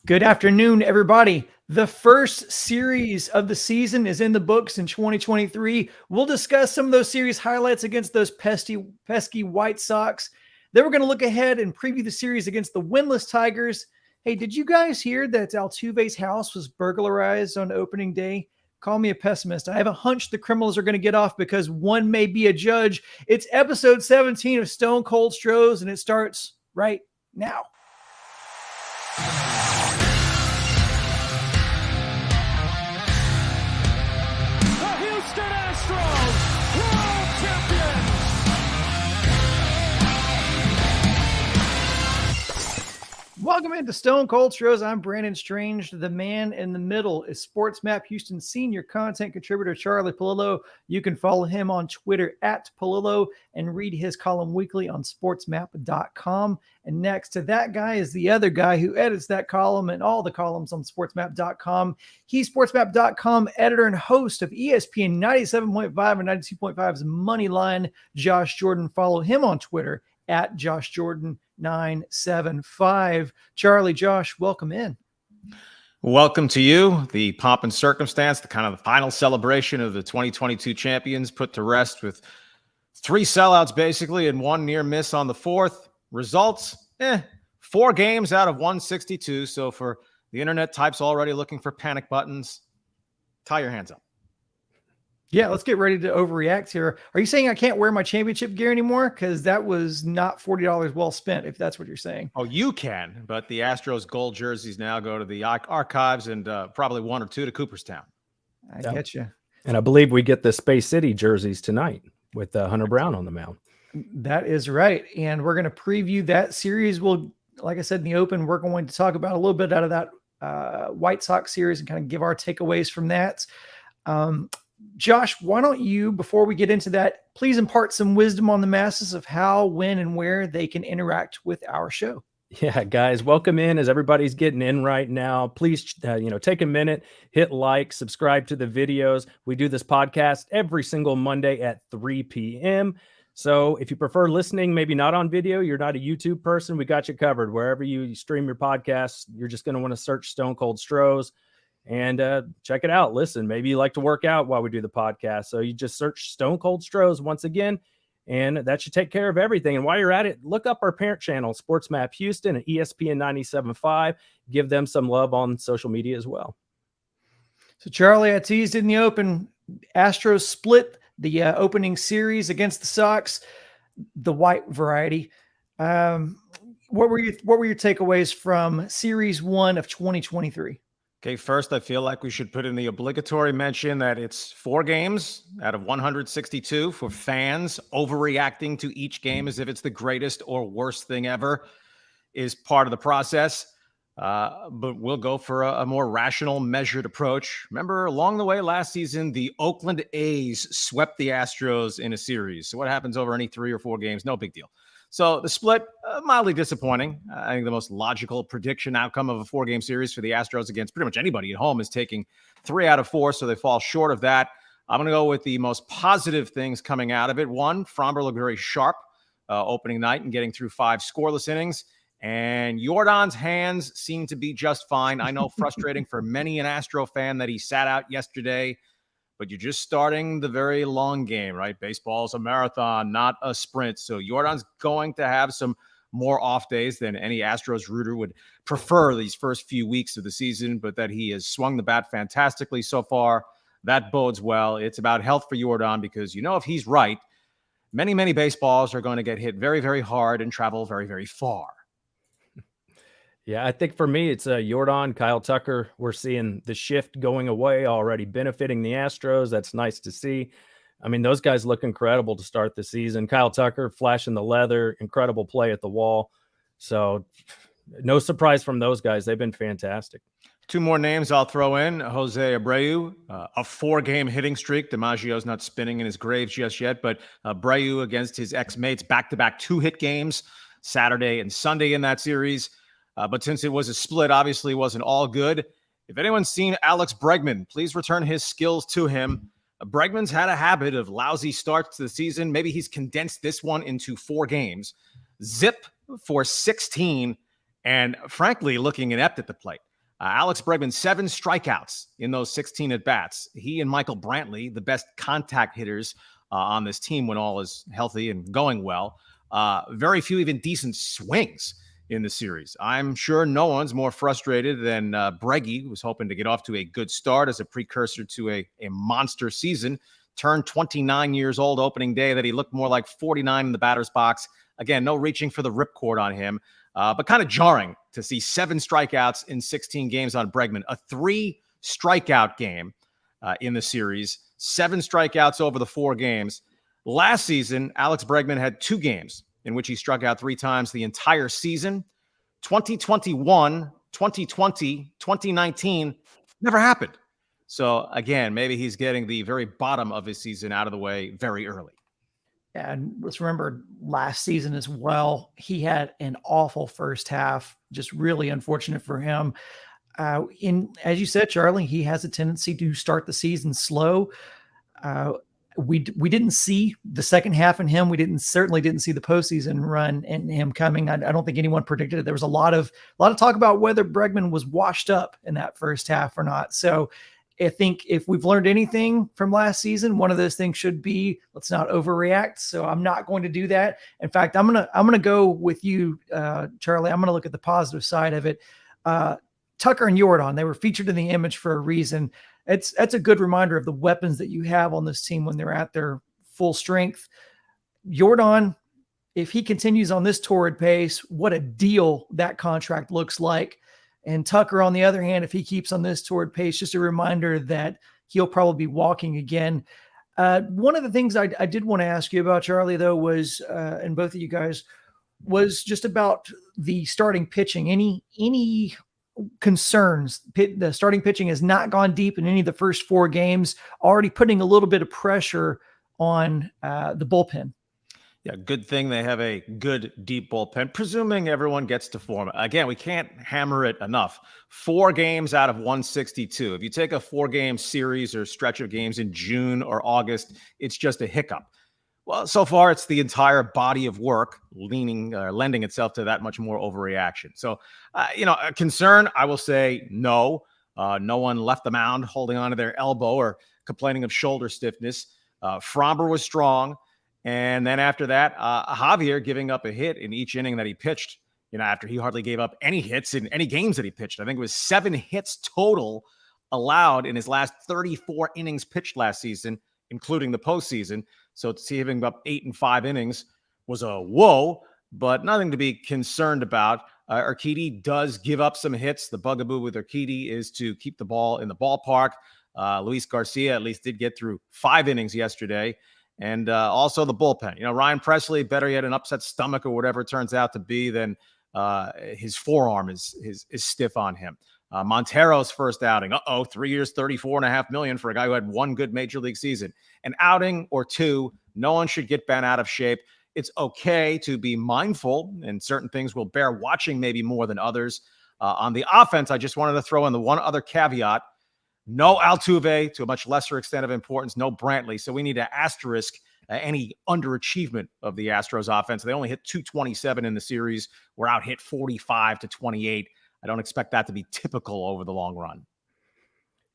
Good afternoon, everybody. The first series of the season is in the books in 2023. We'll discuss some of those series highlights against those pesky White Sox. Then we're going to look ahead and preview the series against the winless Tigers. Hey, did you guys hear that Altuve's house was burglarized on opening day? Call me a pessimist. I have a hunch the criminals are going to get off because one may be a judge. It's episode 17 of Stone Cold Stros, and it starts right now. Astros, world champions! Welcome into Stone Cold Stros. I'm Brandon Strange. The man in the middle is Sports Map Houston senior content contributor Charlie Palillo. You can follow him on Twitter at Palillo and read his column weekly on sportsmap.com. And next to that guy is the other guy who edits that column and all the columns on sportsmap.com. He's sportsmap.com editor and host of ESPN 97.5 and 92.5's Moneyline, Josh Jordan. Follow him on Twitter at Josh Jordan 975. Charlie, Josh, welcome in. Welcome to you. The pomp and circumstance, the kind of the final celebration of the 2022 champions put to rest with 3 sellouts basically and 1 near miss on the 4th. Results, 4 games out of 162. So for the internet types already looking for panic buttons, tie your hands up. Yeah, let's get ready to overreact here. Are you saying I can't wear my championship gear anymore? Because that was not $40 well spent, if that's what you're saying. Oh, you can, but the Astros gold jerseys now go to the archives and probably 1 or 2 to Cooperstown. I get you. And I believe we get the Space City jerseys tonight with Hunter Brown on the mound. That is right. And we're going to preview that series. We'll, like I said in the open, we're going to talk about a little bit out of that White Sox series and kind of give our takeaways from that. Josh, why don't you, before we get into that, please impart some wisdom on the masses of how, when, and where they can interact with our show. Yeah, guys, welcome in as everybody's getting in right now. Please, take a minute, hit like, subscribe to the videos. We do this podcast every single Monday at 3 p.m. So if you prefer listening, maybe not on video, you're not a YouTube person, we got you covered. Wherever you stream your podcasts, you're just going to want to search Stone Cold Stros. And check it out. Listen, maybe you like to work out while we do the podcast. So you just search Stone Cold Stros once again, and that should take care of everything. And while you're at it, look up our parent channel, Sports Map Houston and ESPN 97.5. Give them some love on social media as well. So, Charlie, I teased in the open, Astros split the opening series against the Sox, the white variety. What were your takeaways from Series 1 of 2023? Okay, first, I feel like we should put in the obligatory mention that it's 4 games out of 162 for fans. Overreacting to each game as if it's the greatest or worst thing ever is part of the process. But we'll go for a more rational, measured approach. Remember, along the way last season, the Oakland A's swept the Astros in a series. So what happens over any 3 or 4 games? No big deal. So the split, mildly disappointing. I think the most logical prediction outcome of a 4-game series for the Astros against pretty much anybody at home is taking 3 out of 4, so they fall short of that. I'm going to go with the most positive things coming out of it. 1, Framber looked very sharp opening night and getting through 5 scoreless innings. And Yordan's hands seem to be just fine. I know frustrating for many an Astro fan that he sat out yesterday. But you're just starting the very long game, right? Baseball is a marathon, not a sprint. So Yordan's going to have some more off days than any Astros rooter would prefer these first few weeks of the season, but that he has swung the bat fantastically so far. That bodes well. It's about health for Yordan because, if he's right, many, many baseballs are going to get hit very, very hard and travel very, very far. Yeah, I think for me, it's Yordan, Kyle Tucker. We're seeing the shift going away already, benefiting the Astros. That's nice to see. I mean, those guys look incredible to start the season. Kyle Tucker flashing the leather, incredible play at the wall. So no surprise from those guys. They've been fantastic. 2 more names I'll throw in. Jose Abreu, a 4-game hitting streak. DiMaggio's not spinning in his grave just yet, but Abreu against his ex-mates, back-to-back 2-hit games, Saturday and Sunday in that series. But since it was a split, obviously wasn't all good. If anyone's seen Alex Bregman, please return his skills to him. Bregman's had a habit of lousy starts to the season. Maybe he's condensed this one into 4 games. Zip for 16, and frankly, looking inept at the plate. Alex Bregman, 7 strikeouts in those 16 at-bats. He and Michael Brantley, the best contact hitters on this team when all is healthy and going well. Very few even decent swings in the series. I'm sure no one's more frustrated than Breggy, who was hoping to get off to a good start as a precursor to a monster season. Turned 29 years old opening day that he looked more like 49 in the batter's box. Again, no reaching for the ripcord on him, but kind of jarring to see 7 strikeouts in 16 games on Bregman. A 3 strikeout game in the series, 7 strikeouts over the 4 games. Last season, Alex Bregman had 2 games in which he struck out 3 times the entire season. 2021, 2020, 2019, never happened. So again, maybe he's getting the very bottom of his season out of the way very early. And let's remember last season as well, he had an awful first half, just really unfortunate for him. As you said, Charlie, he has a tendency to start the season slow. We didn't see the second half in him. We certainly didn't see the postseason run in him coming. I don't think anyone predicted it. There was a lot of talk about whether Bregman was washed up in that first half or not. So I think if we've learned anything from last season, one of those things should be, let's not overreact. So I'm not going to do that. In fact, I'm gonna go with you, Charlie. I'm gonna look at the positive side of it. Tucker and Jordan, they were featured in the image for a reason. That's a good reminder of the weapons that you have on this team when they're at their full strength. Jordan, if he continues on this torrid pace, what a deal that contract looks like. And Tucker, on the other hand, if he keeps on this torrid pace, just a reminder that he'll probably be walking again. One of the things I did want to ask you about, Charlie, though, was, and both of you guys, was just about the starting pitching. Any concerns? The starting pitching has not gone deep in any of the first 4 games, already putting a little bit of pressure on the bullpen. Yeah, good thing they have a good deep bullpen, presuming everyone gets to form. Again, we can't hammer it enough. 4 games out of 162. If you take a 4-game series or stretch of games in June or August, it's just a hiccup. Well, so far, it's the entire body of work lending itself to that much more overreaction. So, a concern, I will say no. No one left the mound holding onto their elbow or complaining of shoulder stiffness. Framber was strong. And then after that, Javier giving up a hit in each inning that he pitched, after he hardly gave up any hits in any games that he pitched. I think it was 7 hits total allowed in his last 34 innings pitched last season, including the postseason. So to see him giving up 8 and 5 innings was a whoa, but nothing to be concerned about. Urquidy does give up some hits. The bugaboo with Urquidy is to keep the ball in the ballpark. Luis Garcia at least did get through 5 innings yesterday. And also the bullpen. Ryan Presley, better yet, an upset stomach or whatever it turns out to be, then his forearm is stiff on him. Montero's first outing. 3 years, $34.5 million for a guy who had 1 good major league season. An outing or 2, no one should get bent out of shape. It's okay to be mindful, and certain things will bear watching maybe more than others. On the offense, I just wanted to throw in the one other caveat. No Altuve, to a much lesser extent of importance. No Brantley. So we need to asterisk any underachievement of the Astros offense. They only hit 227 in the series. We're out hit 45 to 28. I don't expect that to be typical over the long run.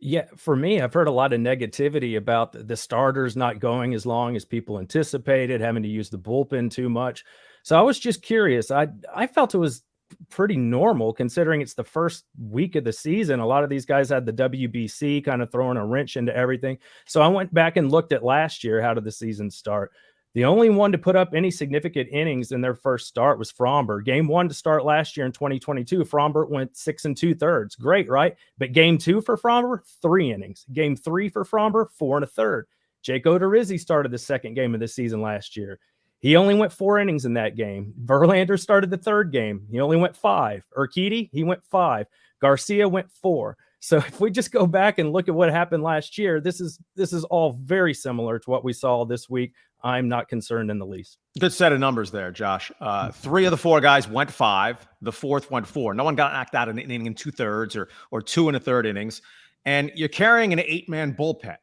Yeah, for me, I've heard a lot of negativity about the starters not going as long as people anticipated, having to use the bullpen too much. So I was just curious. I felt it was pretty normal considering it's the first week of the season. A lot of these guys had the WBC kind of throwing a wrench into everything. So I went back and looked at last year. How did the season start? The only one to put up any significant innings in their first start was Framber. Game 1 to start last year in 2022, Framber went 6 2/3. Great, right? But game 2 for Framber, 3 innings. Game 3 for Framber, 4 1/3. Jake Odorizzi started the second game of the season last year. He only went 4 innings in that game. Verlander started the third game. He only went 5. Urquidy, he went 5. Garcia went 4. So if we just go back and look at what happened last year, this is all very similar to what we saw this week. I'm not concerned in the least. Good set of numbers there, Josh. 3 of the 4 guys went 5. The 4th went 4. No one got knocked out in an inning in 2/3 or 2 1/3 innings. And you're carrying an 8-man bullpen.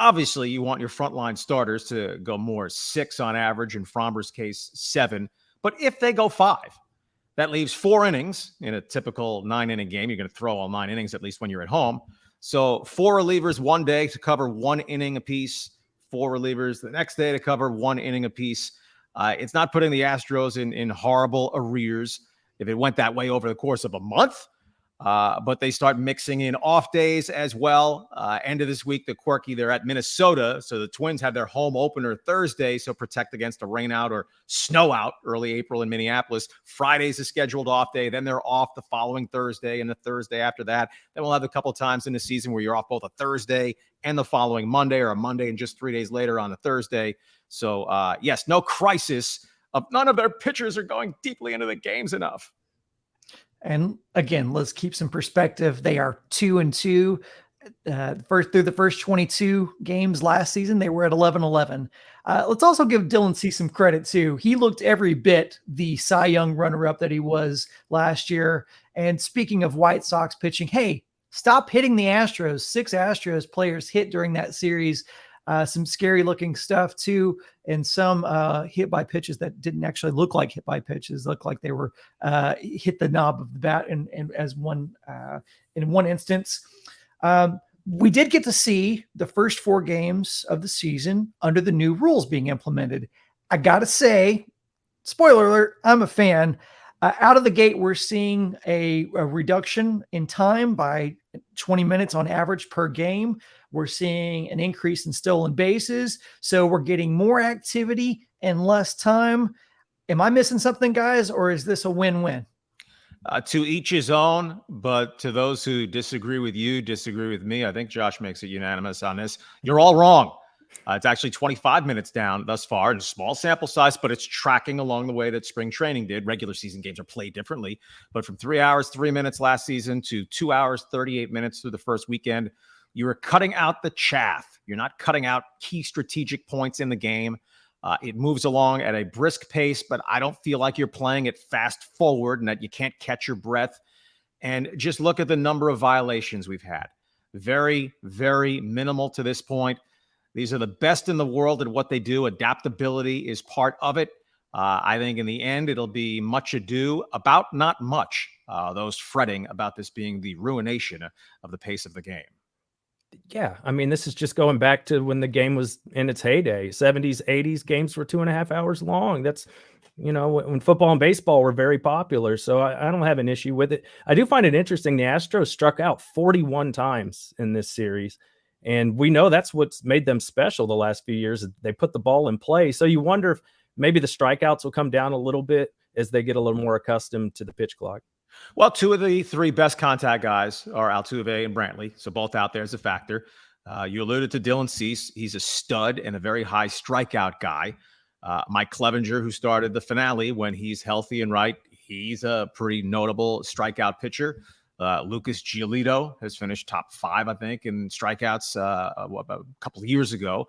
Obviously, you want your frontline starters to go more 6 on average, in Framber's case, 7. But if they go 5, That leaves 4 innings in a typical 9-inning game. You're going to throw all 9 innings, at least when you're at home. So 4 relievers one day to cover 1 inning apiece, 4 relievers the next day to cover 1 inning apiece. It's not putting the Astros in horrible arrears if it went that way over the course of a month. But they start mixing in off days as well. End of this week, the quirky, they're at Minnesota. So the Twins have their home opener Thursday. So protect against a rain out or snow out early April in Minneapolis. Friday's a scheduled off day. Then they're off the following Thursday and the Thursday after that. Then we'll have a couple times in the season where you're off both a Thursday and the following Monday, or a Monday and just 3 days later on a Thursday. So yes, no crisis. None of their pitchers are going deeply into the games enough. And again, let's keep some perspective. They are 2-2. Through the first 22 games last season, they were at 11-11. Let's also give Dylan C some credit too. He looked every bit the Cy Young runner-up that he was last year. And speaking of White Sox pitching, hey, stop hitting the Astros. 6 Astros players hit during that series. Some scary looking stuff too, and some hit by pitches that didn't actually look like hit by pitches, looked like they were hit the knob of the bat. And as one in one instance, we did get to see the first 4 games of the season under the new rules being implemented. I gotta say, spoiler alert, I'm a fan. Out of the gate, we're seeing a reduction in time by 20 minutes on average per game. We're seeing an increase in stolen bases. So we're getting more activity and less time. Am I missing something, guys, or is this a win-win? To each his own, but to those who disagree with you, disagree with me, I think Josh makes it unanimous on this. You're all wrong. It's actually 25 minutes down thus far, in a small sample size, but it's tracking along the way that spring training did. Regular season games are played differently, but from 3 hours, 3 minutes last season to 2 hours, 38 minutes through the first weekend, you are cutting out the chaff. You're not cutting out key strategic points in the game. It moves along at a brisk pace, but I don't feel like you're playing it fast forward and that you can't catch your breath. And just look at the number of violations we've had. Very, very minimal to this point. These are the best in the world at what they do. Adaptability is part of it. I think in the end, it'll be much ado about not much. Those fretting about this being the ruination of the pace of the game. Yeah, I mean, this is just going back to when the game was in its heyday. 70s, 80s games were 2.5 hours long. That's, when football and baseball were very popular. So I don't have an issue with it. I do find it interesting. The Astros struck out 41 times in this series. And we know that's what's made them special the last few years. They put the ball in play. So you wonder if maybe the strikeouts will come down a little bit as they get a little more accustomed to the pitch clock. Well, 2 of the 3 best contact guys are Altuve and Brantley, so both out there as a factor. You alluded to Dylan Cease. He's a stud and a very high strikeout guy. Mike Clevenger, who started the finale, when he's healthy and right, he's a pretty notable strikeout pitcher. Lucas Giolito has finished top 5, I think, in strikeouts a couple of years ago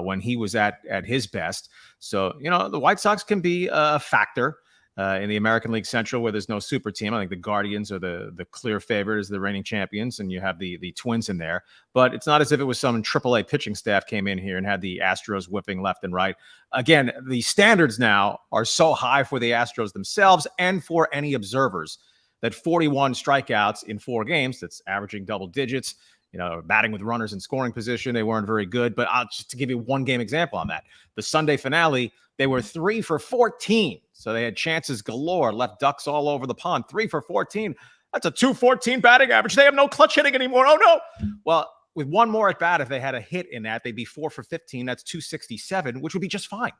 when he was at his best. So, the White Sox can be a factor. In the American League Central, where there's no super team. I think the Guardians are the clear favorite as the reigning champions, and you have the Twins in there. But it's not as if it was some AAA pitching staff came in here and had the Astros whipping left and right. Again, the standards now are so high for the Astros themselves and for any observers that 41 strikeouts in 4 games, that's averaging double digits, batting with runners in scoring position, they weren't very good. But just to give you one game example on that, the Sunday finale, they were 3 for 14. So they had chances galore, left ducks all over the pond. 3 for 14. That's a 214 batting average. They have no clutch hitting anymore. Oh, no. Well, with one more at bat, if they had a hit in that, they'd be 4 for 15. That's 267, which would be just fine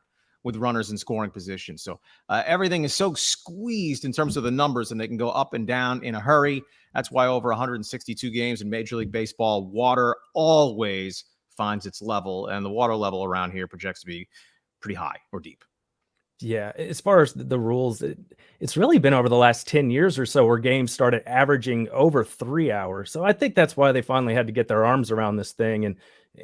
with runners in scoring position. So everything is so squeezed in terms of the numbers, and they can go up and down in a hurry. That's why over 162 games in Major League Baseball, water always finds its level, and the water level around here projects to be pretty high or deep. Yeah, as far as the rules, it's really been over the last 10 years or so where games started averaging over 3 hours. So I think that's why they finally had to get their arms around this thing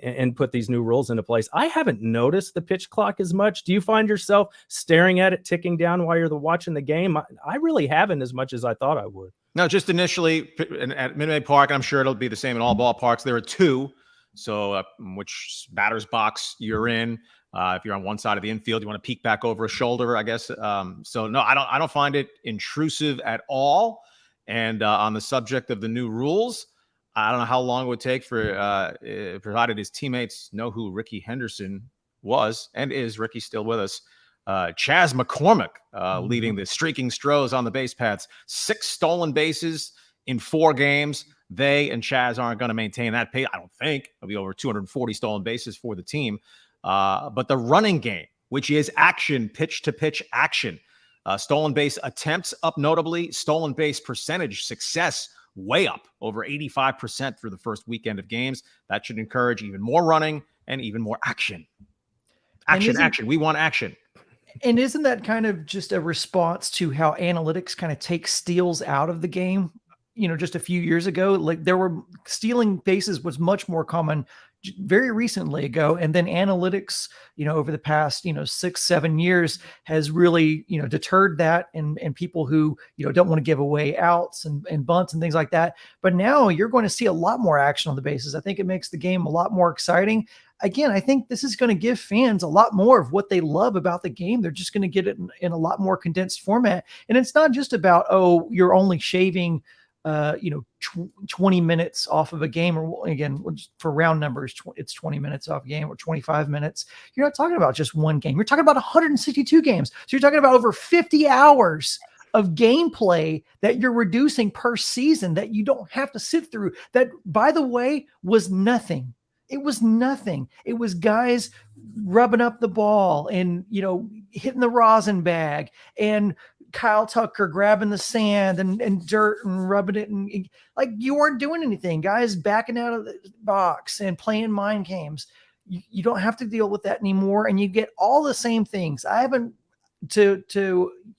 and put these new rules into place. I haven't noticed the pitch clock as much. Do you find yourself staring at it ticking down while you're watching the game? I really haven't as much as I thought I would. No, just initially at Minute Maid Park, and I'm sure it'll be the same in all ballparks, there are 2. So which batter's box you're in. If you're on one side of the infield, you want to peek back over a shoulder, I guess. So no, I don't find it intrusive at all. And on the subject of the new rules, I don't know how long it would take for, provided his teammates know who Ricky Henderson was and is. Ricky's still with us. Chas McCormick leading the streaking Stros on the base paths. 6 stolen bases in 4 games. They and Chaz aren't going to maintain that pace, I don't think. It'll be over 240 stolen bases for the team. But the running game, which is action, pitch-to-pitch action, stolen base attempts up notably, stolen base percentage success way up, over 85% through the first weekend of games. That should encourage even more running and even more action. Action. We want action. And isn't that kind of just a response to how analytics kind of take steals out of the game? Just a few years ago, like there were stealing bases was much more common very recently ago. And then analytics, over the past, 6-7 years has really, deterred that and people who, don't want to give away outs and bunts and things like that. But now you're going to see a lot more action on the bases. I think it makes the game a lot more exciting. Again, I think this is going to give fans a lot more of what they love about the game. They're just going to get it in a lot more condensed format. And it's not just about, you're only shaving 20 minutes off of a game, or again, for round numbers, it's 20 minutes off a game or 25 minutes. You're not talking about just one game. You're talking about 162 games. So you're talking about over 50 hours of gameplay that you're reducing per season that you don't have to sit through. That, by the way, was nothing. It was nothing. It was guys rubbing up the ball and, hitting the rosin bag, and Kyle Tucker grabbing the sand and dirt and rubbing it, and like you weren't doing anything. Guys backing out of the box and playing mind games. You don't have to deal with that anymore, and you get all the same things. I haven't to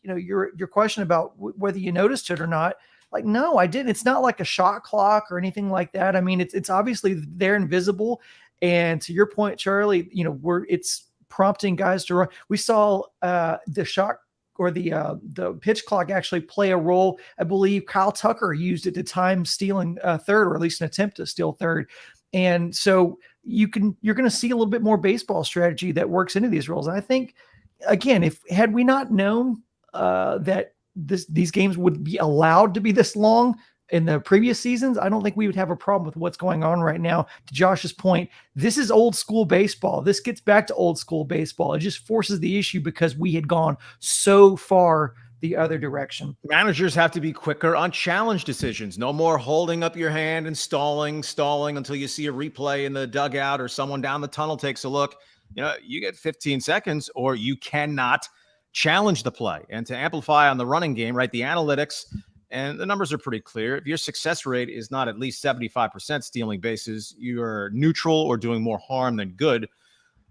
your question about whether you noticed it or not. Like, no, I didn't. It's not like a shot clock or anything like that. I mean, it's obviously there and visible. And to your point, Charlie, it's prompting guys to run. We saw the shot or the pitch clock actually play a role. I believe Kyle Tucker used it to time stealing third, or at least an attempt to steal third. And so you're going to see a little bit more baseball strategy that works into these roles. And I think, again, had we not known that these games would be allowed to be this long in the previous seasons, I don't think we would have a problem with what's going on right now. To Josh's point, this is old school baseball. This gets back to old school baseball. It just forces the issue because we had gone so far the other direction. Managers have to be quicker on challenge decisions. No more holding up your hand and stalling until you see a replay in the dugout or someone down the tunnel takes a look. You get 15 seconds or you cannot challenge the play. And to amplify on the running game, right, the analytics and the numbers are pretty clear. If your success rate is not at least 75% stealing bases, you're neutral or doing more harm than good.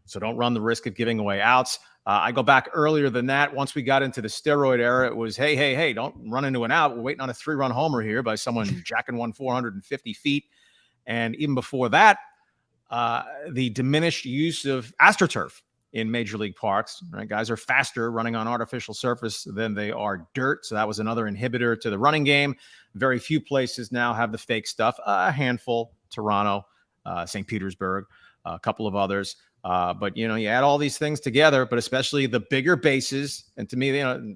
So don't run the risk of giving away outs. I go back earlier than that. Once we got into the steroid era, it was, hey, don't run into an out. We're waiting on a 3-run homer here by someone jacking one 450 feet. And even before that, the diminished use of AstroTurf in major league parks, right? Guys are faster running on artificial surface than they are dirt. So that was another inhibitor to the running game. Very few places now have the fake stuff. A handful, Toronto, St. Petersburg, a couple of others. But, you add all these things together, but especially the bigger bases. And to me,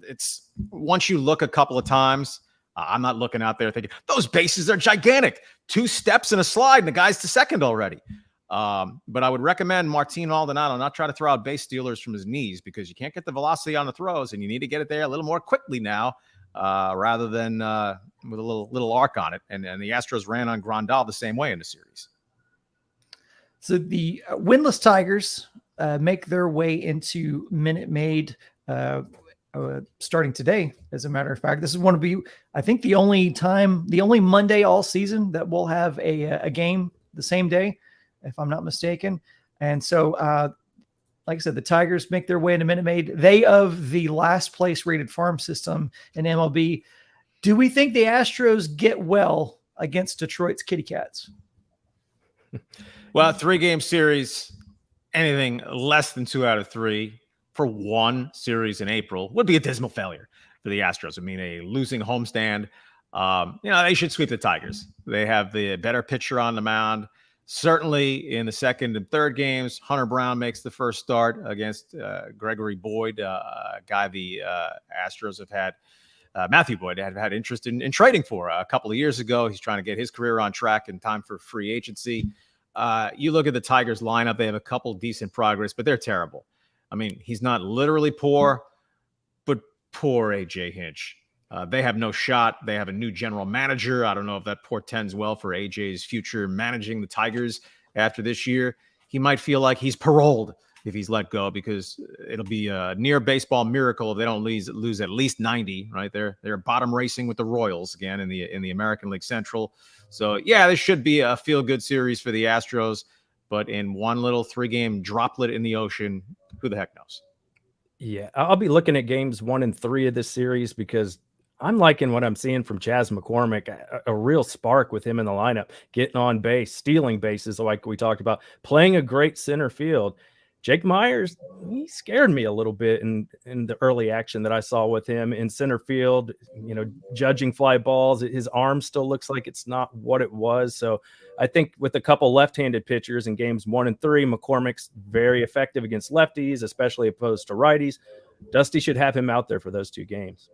it's once you look a couple of times, I'm not looking out there thinking those bases are gigantic. 2 steps and a slide and the guy's to second already. But I would recommend Martin Maldonado not try to throw out base stealers from his knees, because you can't get the velocity on the throws, and you need to get it there a little more quickly now, rather than with a little arc on it. And the Astros ran on Grandal the same way in the series. So the winless Tigers make their way into Minute Maid starting today. As a matter of fact, this is one of I think the only Monday all season that we'll have a game the same day, if I'm not mistaken. And so, like I said, the Tigers make their way into Minute Maid. They of the last place rated farm system in MLB. Do we think the Astros get well against Detroit's Kitty Cats? Well, 3-game series, anything less than 2 out of 3 for one series in April would be a dismal failure for the Astros. I mean, a losing homestand. They should sweep the Tigers. They have the better pitcher on the mound. Certainly in the second and third games, Hunter Brown makes the first start against Gregory Boyd, a guy the Astros have had. Matthew Boyd had interest in trading for a couple of years ago. He's trying to get his career on track in time for free agency. You look at the Tigers lineup, they have a couple decent progress, but they're terrible. I mean, he's not literally poor, but poor AJ Hinch. They have no shot. They have a new general manager. I don't know if that portends well for AJ's future managing the Tigers after this year. He might feel like he's paroled if he's let go, because it'll be a near baseball miracle if they don't lose at least 90, right? They're bottom racing with the Royals again in the American League Central. So yeah, this should be a feel-good series for the Astros, but in one little 3-game droplet in the ocean, who the heck knows? Yeah, I'll be looking at games 1 and 3 of this series because I'm liking what I'm seeing from Chas McCormick, a real spark with him in the lineup, getting on base, stealing bases like we talked about, playing a great center field. Jake Myers, he scared me a little bit in the early action that I saw with him in center field, judging fly balls. His arm still looks like it's not what it was. So I think with a couple left-handed pitchers in games 1 and 3, McCormick's very effective against lefties, especially opposed to righties. Dusty should have him out there for those 2 games.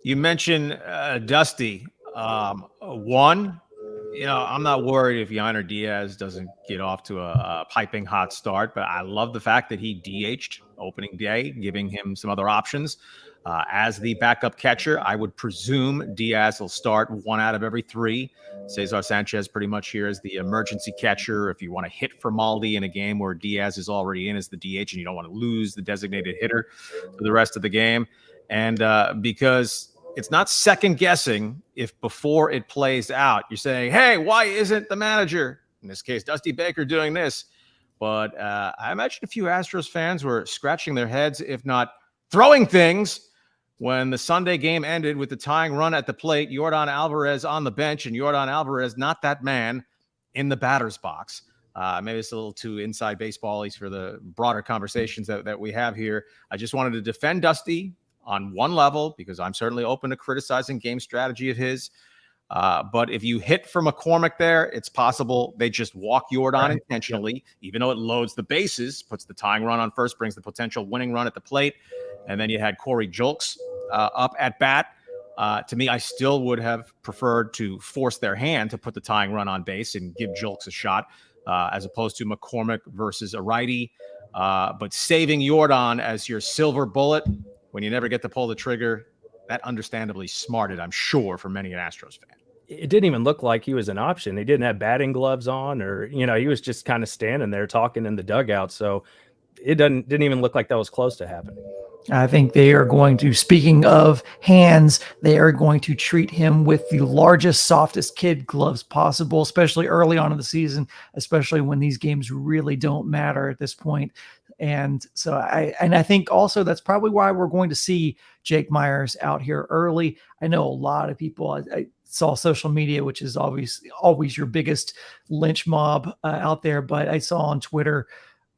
You mentioned Dusty. One, I'm not worried if Yainer Diaz doesn't get off to a piping hot start, but I love the fact that he DH'd opening day, giving him some other options. As the backup catcher, I would presume Diaz will start 1 out of every 3. Cesar Sanchez pretty much here as the emergency catcher. If you want to hit for Maldi in a game where Diaz is already in as the DH and you don't want to lose the designated hitter for the rest of the game. And because it's not second guessing if before it plays out, you're saying, hey, why isn't the manager, in this case, Dusty Baker, doing this? But I imagine a few Astros fans were scratching their heads, if not throwing things, when the Sunday game ended with the tying run at the plate, Yordan Alvarez on the bench, and Yordan Alvarez, not that man, in the batter's box. Maybe it's a little too inside baseball-y for the broader conversations that we have here. I just wanted to defend Dusty on one level, because I'm certainly open to criticizing game strategy of his. But if you hit for McCormick there, it's possible they just walk Yordan intentionally, even though it loads the bases, puts the tying run on first, brings the potential winning run at the plate. And then you had Corey Julks up at bat. To me, I still would have preferred to force their hand to put the tying run on base and give Julks a shot, as opposed to McCormick versus a righty. But saving Yordan as your silver bullet when you never get to pull the trigger, that understandably smarted, I'm sure, for many an Astros fan. It didn't even look like he was an option. He didn't have batting gloves on, or, he was just kind of standing there talking in the dugout. So it didn't even look like that was close to happening. I think they are going to, speaking of hands, they are going to treat him with the largest, softest kid gloves possible, especially early on in the season, especially when these games really don't matter at this point. And so I think also that's probably why we're going to see Jake Myers out here early. I know a lot of people, I saw social media, which is obviously always your biggest lynch mob out there, but I saw on Twitter,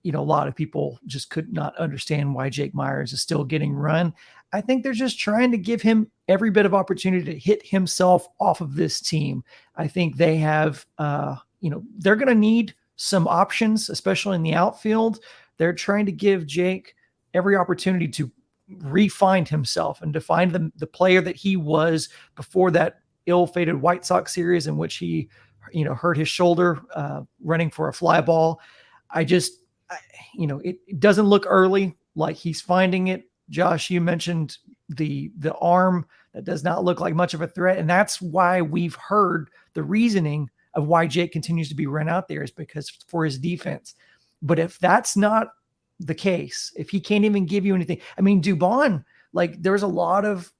a lot of people just could not understand why Jake Myers is still getting run. I think they're just trying to give him every bit of opportunity to hit himself off of this team. I think they have, they're going to need some options, especially in the outfield. They're trying to give Jake every opportunity to re-find himself and to find the player that he was before that ill-fated White Sox series in which he, hurt his shoulder running for a fly ball. It doesn't look early like he's finding it. Josh, you mentioned the arm that does not look like much of a threat. And that's why we've heard the reasoning of why Jake continues to be run out there is because for his defense. But if that's not the case, if he can't even give you anything, I mean, Dubon, there's a lot of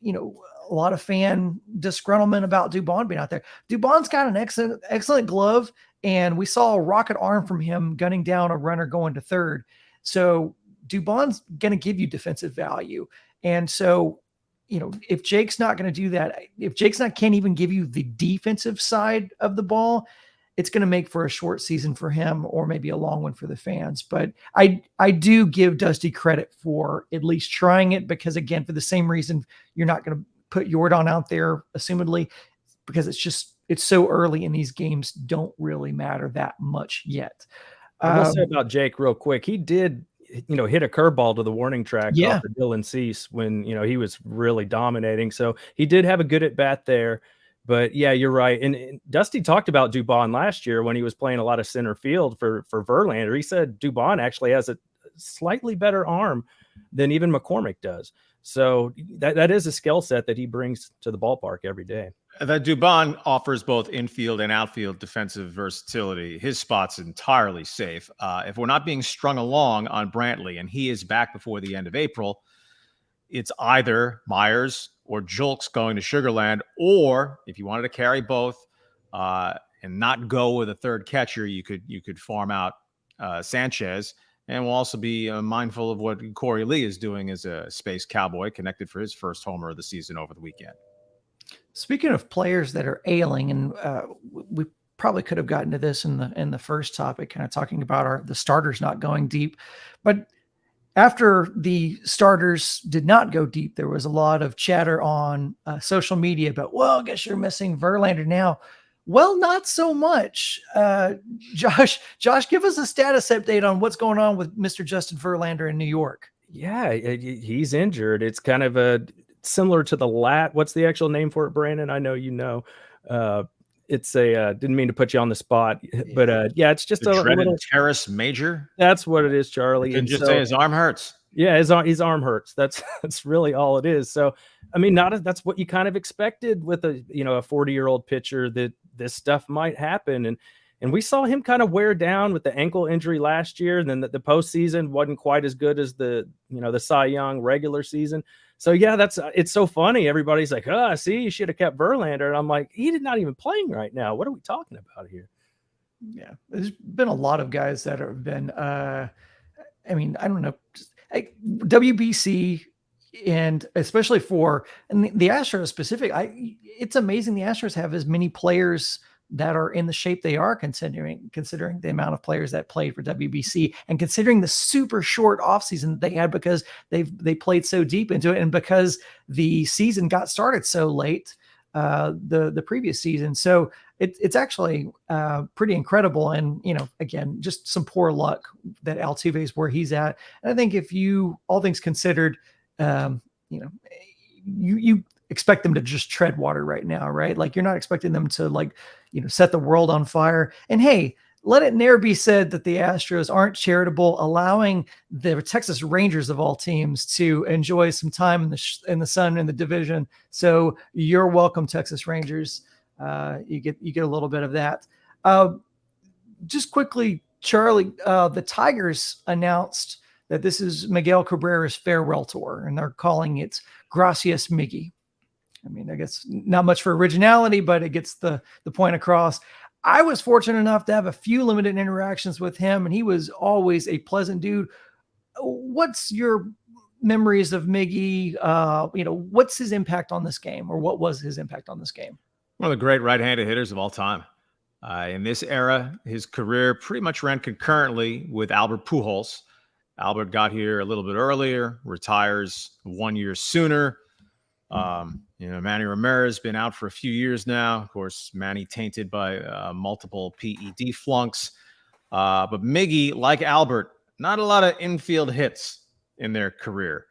fan disgruntlement about Dubon being out there. Dubon's got an excellent glove, and we saw a rocket arm from him gunning down a runner going to third. So Dubon's going to give you defensive value. And so, if Jake's not going to do that, if Jake's can't even give you the defensive side of the ball, it's going to make for a short season for him, or maybe a long one for the fans. But I do give Dusty credit for at least trying it, because again, for the same reason, you're not going to put Yordan out there, assumedly, because it's it's so early and these games don't really matter that much yet. I will say about Jake real quick. He did, hit a curveball to the warning track off of Dylan Cease when, he was really dominating. So he did have a good at bat there. But yeah, you're right. And Dusty talked about Dubon last year when he was playing a lot of center field for Verlander. He said Dubon actually has a slightly better arm than even McCormick does. So that is a skill set that he brings to the ballpark every day. That Dubon offers both infield and outfield defensive versatility. His spot's entirely safe. If we're not being strung along on Brantley and he is back before the end of April, it's either Myers or Julks going to Sugarland, or if you wanted to carry both and not go with a third catcher, you could farm out Sanchez. And we'll also be mindful of what Corey Lee is doing as a space cowboy, connected for his first homer of the season over the weekend. Speaking of players that are ailing, and we probably could have gotten to this in the first topic, kind of talking about the starters not going deep, but after the starters did not go deep, there was a lot of chatter on social media about, well, I guess you're missing Verlander now. Well, not so much. Josh, give us a status update on what's going on with Mr. Justin Verlander in New York. Yeah, he's injured. It's kind of similar to the lat. What's the actual name for it, Brandon? I know you know. It's didn't mean to put you on the spot, but yeah, it's just a little teres major. That's what it is, Charlie. And just say his arm hurts. Yeah, his arm hurts. That's really all it is. So, I mean, that's what you kind of expected with a 40-year-old pitcher, that this stuff might happen. And we saw him kind of wear down with the ankle injury last year. And then the postseason wasn't quite as good as the Cy Young regular season. So yeah, it's so funny. Everybody's like, oh, see, you should have kept Verlander. And I'm like, he's not even playing right now. What are we talking about here? Yeah, there's been a lot of guys that have been, I don't know, WBC, and especially the Astros specific, it's amazing the Astros have as many players that are in the shape they are, considering the amount of players that played for WBC, and considering the super short offseason that they had because they played so deep into it, and because the season got started so late, the previous season. So it's actually pretty incredible. And, again, just some poor luck that Altuve is where he's at. And I think if all things considered, you expect them to just tread water right now, right? Like, you're not expecting them to set the world on fire. And hey, let it ne'er be said that the Astros aren't charitable, allowing the Texas Rangers of all teams to enjoy some time in the sun in the division. So you're welcome, Texas Rangers. You get a little bit of that. Just quickly, Charlie, the Tigers announced that this is Miguel Cabrera's farewell tour, and they're calling it Gracias Miggy. I mean, I guess not much for originality, but it gets the point across. I was fortunate enough to have a few limited interactions with him, and he was always a pleasant dude. What's your memories of Miggy? What's his impact on this game, or what was his impact on this game? One of the great right-handed hitters of all time. In this era, his career pretty much ran concurrently with Albert Pujols. Albert got here a little bit earlier, retires 1 year sooner. Manny Ramirez been out for a few years now. Of course, Manny tainted by multiple PED flunks. But Miggy, like Albert, not a lot of infield hits in their career.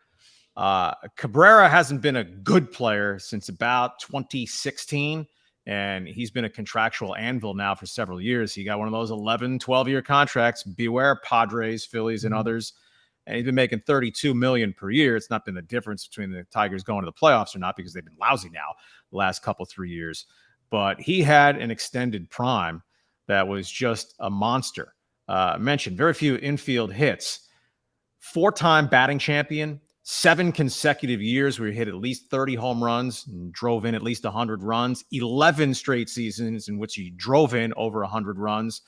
Cabrera hasn't been a good player since about 2016, and he's been a contractual anvil now for several years. He got one of those 11, 12-year contracts. Beware Padres, Phillies, and others. And he's been making $32 million per year. It's not been the difference between the Tigers going to the playoffs or not, because they've been lousy now the last 3 years. But he had an extended prime that was just a monster. Mentioned very few infield hits. 4-time batting champion, 7 consecutive years where he hit at least 30 home runs and drove in at least 100 runs, 11 straight seasons in which he drove in over 100 runs.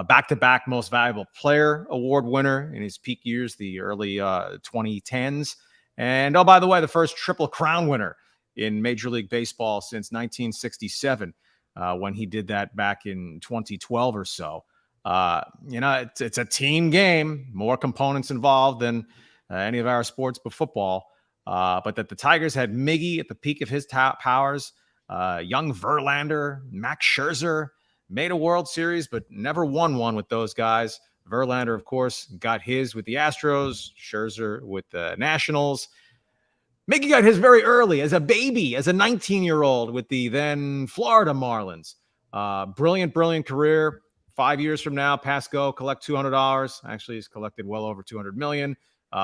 Back-to-back Most Valuable Player award winner in his peak years, the early 2010s. And, oh, by the way, the first Triple Crown winner in Major League Baseball since 1967, when he did that back in 2012 or so. It's a team game, more components involved than any of our sports but football. But that the Tigers had Miggy at the peak of his top powers, young Verlander, Max Scherzer made a World Series, but never won one with those guys. Verlander, of course, got his with the Astros, Scherzer with the Nationals. Miggy got his very early as a baby, as a 19-year-old with the then Florida Marlins. Brilliant career. 5 years from now, pass go, collect $200. Actually, he's collected well over $200 million.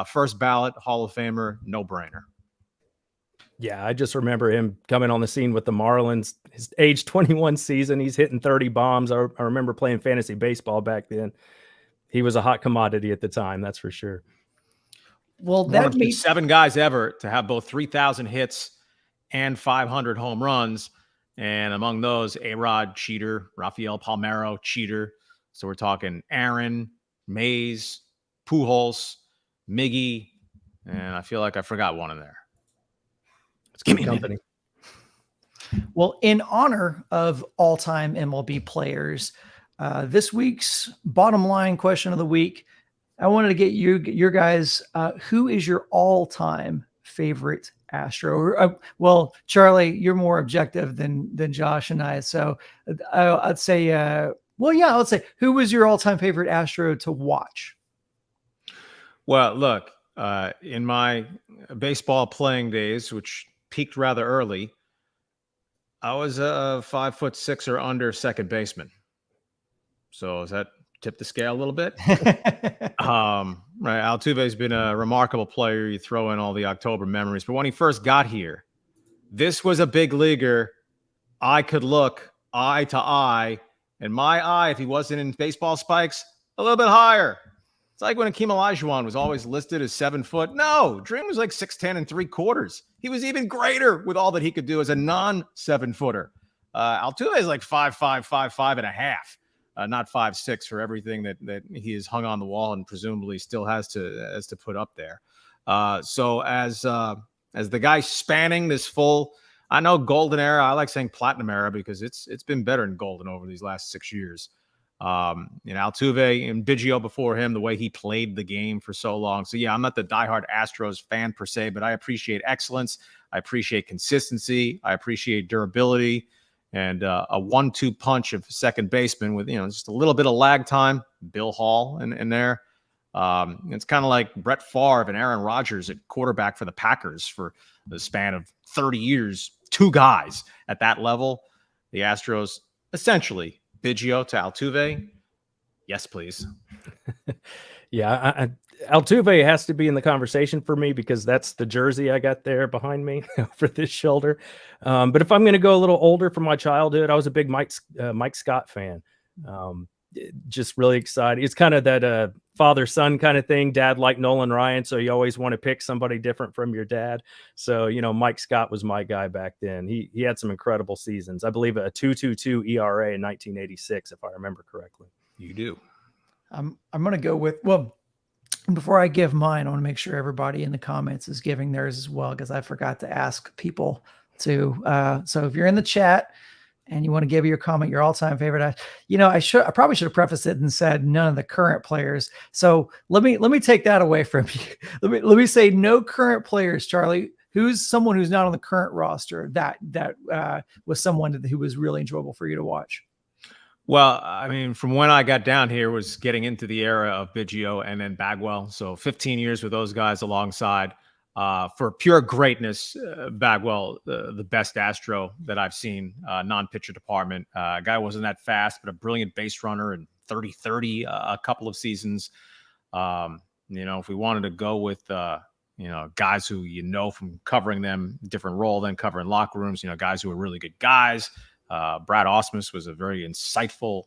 First ballot, Hall of Famer, no-brainer. Yeah, I just remember him coming on the scene with the Marlins. His age 21 season, he's hitting 30 bombs. I remember playing fantasy baseball back then. He was a hot commodity at the time, that's for sure. Well, One that of just 7 guys ever to have both 3,000 hits and 500 home runs. And among those, A-Rod, cheater, Rafael Palmeiro, cheater. So we're talking Aaron, Mays, Pujols, Miggy, and I feel like I forgot one in there. It's good company. Well, in honor of all-time MLB players, this week's bottom line question of the week, I wanted to get your guys, who is your all-time favorite Astro? Well, Charlie, you're more objective than Josh and I. So I'd say, let's say, who was your all-time favorite Astro to watch? Well, look, in my baseball playing days, which peaked rather early, I was a 5'6" or under second baseman. So does that tip the scale a little bit? Right. Altuve's been a remarkable player. You throw in all the October memories, but when he first got here, this was a big leaguer. I could look eye to eye, and my eye, if he wasn't in baseball spikes, a little bit higher. It's like when Akeem Olajuwon was always listed as 7 foot. No, Dream was like 6'10" and 3/4. He was even greater with all that he could do as a non-7 footer. Altuve is like 5'5", 5'5.5", not 5'6" for everything that he has hung on the wall and presumably still has to put up there. So as the guy spanning this full, I know golden era, I like saying platinum era because it's been better than golden over these last 6 years. Altuve and Biggio before him, the way he played the game for so long. So yeah, I'm not the diehard Astros fan per se, but I appreciate excellence. I appreciate consistency. I appreciate durability and a 1-2 punch of second baseman with, just a little bit of lag time. Bill Hall in there. It's kind of like Brett Favre and Aaron Rodgers at quarterback for the Packers for the span of 30 years. 2 guys at that level. The Astros essentially Biggio to Altuve. Yes, please. Yeah, Altuve has to be in the conversation for me because that's the jersey I got there behind me for this shoulder. But if I'm going to go a little older from my childhood, I was a big Mike Scott fan. Just really excited. It's kind of that father-son kind of thing. Dad liked Nolan Ryan, so you always want to pick somebody different from your dad. So, Mike Scott was my guy back then. He had some incredible seasons. I believe a 2.22 ERA in 1986, if I remember correctly. You do. I'm going to go with, well, before I give mine, I want to make sure everybody in the comments is giving theirs as well, because I forgot to ask people to. So if you're in the chat and you want to give your comment, your all-time favorite, I probably should have prefaced it and said none of the current players. So let me take that away from you. Let me say no current players, Charlie. Who's someone who's not on the current roster that was someone who was really enjoyable for you to watch? Well, I mean, from when I got down here was getting into the era of Biggio and then Bagwell. So 15 years with those guys alongside. For pure greatness, Bagwell, the best Astro that I've seen, non-pitcher department. Guy wasn't that fast, but a brilliant base runner and 30-30 a couple of seasons. If we wanted to go with, guys who from covering them, different role than covering locker rooms, guys who are really good guys. Brad Ausmus was a very insightful,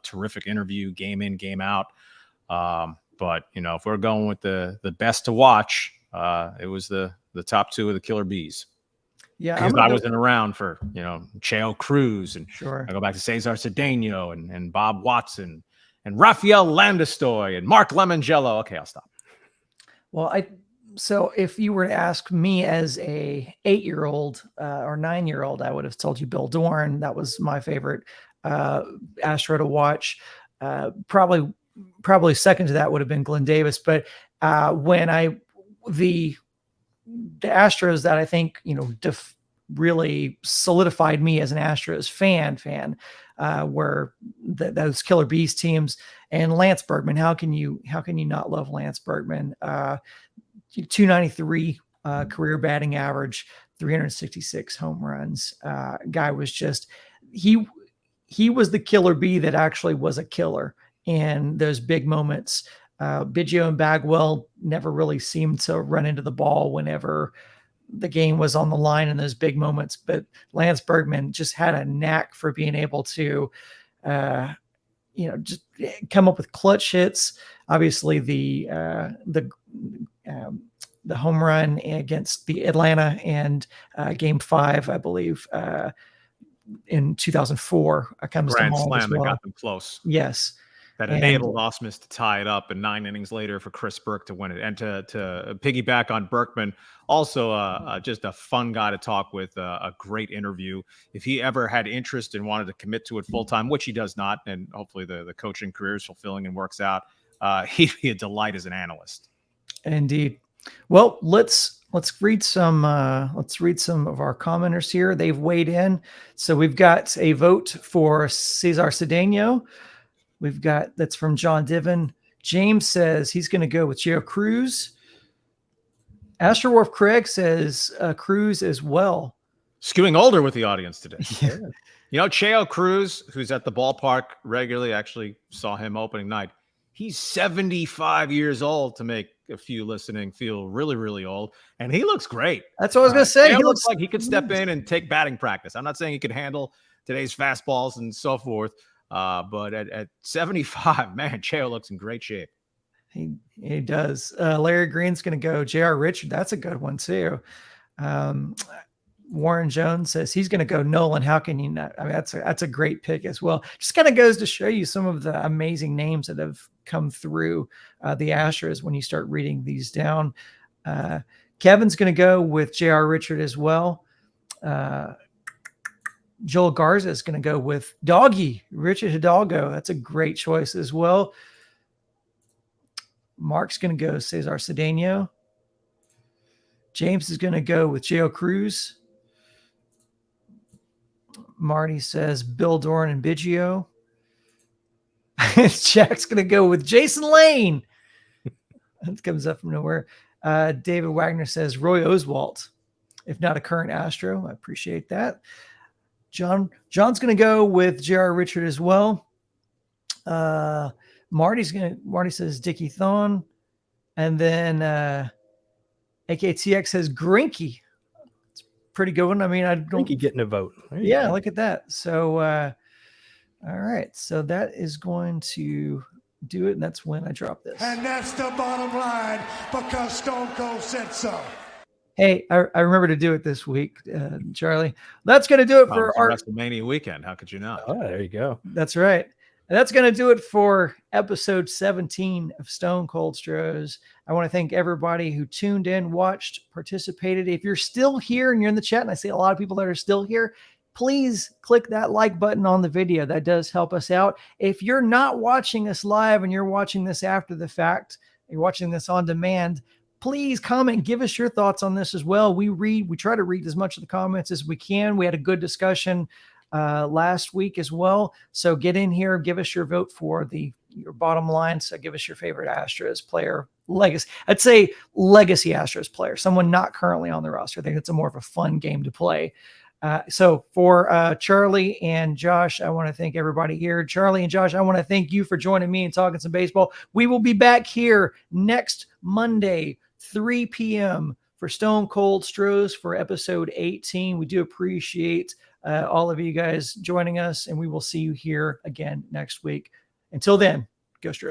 terrific interview, game in, game out. But, if we're going with the best to watch, it was the top 2 of the Killer Bees. Yeah, because I wasn't around for Cheo Cruz and sure. I go back to Cesar Cedeno and Bob Watson and Rafael Landistoi and Mark Lemongello. Okay, I'll stop. Well, so if you were to ask me as a 8-year-old or 9-year-old, I would have told you Bill Dorn. That was my favorite Astro to watch. Probably second to that would have been Glenn Davis. But when the Astros that I think, really solidified me as an Astros fan, where those Killer Bees teams and Lance Bergman. How can you not love Lance Bergman? 293 career batting average, 366 home runs. Guy was just, he was the Killer Bee that actually was a killer in those big moments. Biggio and Bagwell never really seemed to run into the ball whenever the game was on the line in those big moments, but Lance Bergman just had a knack for being able to, just come up with clutch hits. Obviously the home run against the Atlanta and Game 5, I believe, in 2004 comes Grand to mind slam as that well. got them close. Yes. That enabled Ausmus to tie it up, and 9 innings later for Chris Burke to win it. And to piggyback on Berkman, also just a fun guy to talk with, a great interview. If he ever had interest and wanted to commit to it full time, which he does not, and hopefully the coaching career is fulfilling and works out, he'd be a delight as an analyst. Indeed. Well, let's read some of our commenters here. They've weighed in. So we've got a vote for Cesar Cedeno. That's from John Diven. James says he's going to go with Gio Cruz. Astroworth Craig says Cruz as well. Skewing older with the audience today. Yeah. You know, Cheo Cruz, who's at the ballpark regularly, actually saw him opening night. He's 75 years old, to make a few listening feel really, really old. And he looks great. That's what I was going to say. He looks like he could step in and take batting practice. I'm not saying he could handle today's fastballs and so forth. But at 75, man, Cheo looks in great shape. He does. Larry Green's going to go J.R. Richard. That's a good one too. Warren Jones says he's going to go Nolan. How can you not? I mean, that's a great pick as well. Just kind of goes to show you some of the amazing names that have come through the Astros when you start reading these down. Kevin's going to go with J.R. Richard as well. Joel Garza is going to go with Doggy, Richard Hidalgo. That's a great choice as well. Mark's going to go Cesar Cedeno. James is going to go with Gio Cruz. Marty says Bill Doran and Biggio. Jack's going to go with Jason Lane. That comes up from nowhere. David Wagner says Roy Oswalt, if not a current Astro. I appreciate that. John's going to go with J.R. Richard as well. Marty says Dickie Thon. And then AKTX says Grinky. It's a pretty good one. I mean, I don't Grinky getting a vote. Yeah, look at that. So, all right. So that is going to do it. And that's when I drop this. And that's the bottom line, because Stone Cold said so. Hey, I remember to do it this week, Charlie. That's going to do it for our WrestleMania weekend. How could you not? Oh, there you go. That's right. And that's going to do it for episode 17 of Stone Cold Stros. I want to thank everybody who tuned in, watched, participated. If you're still here and you're in the chat, and I see a lot of people that are still here, please click that like button on the video. That does help us out. If you're not watching us live and you're watching this after the fact, you're watching this on demand, please comment, give us your thoughts on this as well. We try to read as much of the comments as we can. We had a good discussion last week as well. So get in here, give us your vote for your bottom line. So give us your favorite Astros player, legacy. I'd say legacy Astros player, someone not currently on the roster. I think it's more of a fun game to play. So for Charlie and Josh, I want to thank everybody here. Charlie and Josh, I want to thank you for joining me and talking some baseball. We will be back here next Monday, 3 p.m. for Stone Cold Stros for episode 18. We do appreciate all of you guys joining us, and we will see you here again next week. Until then, go Stros.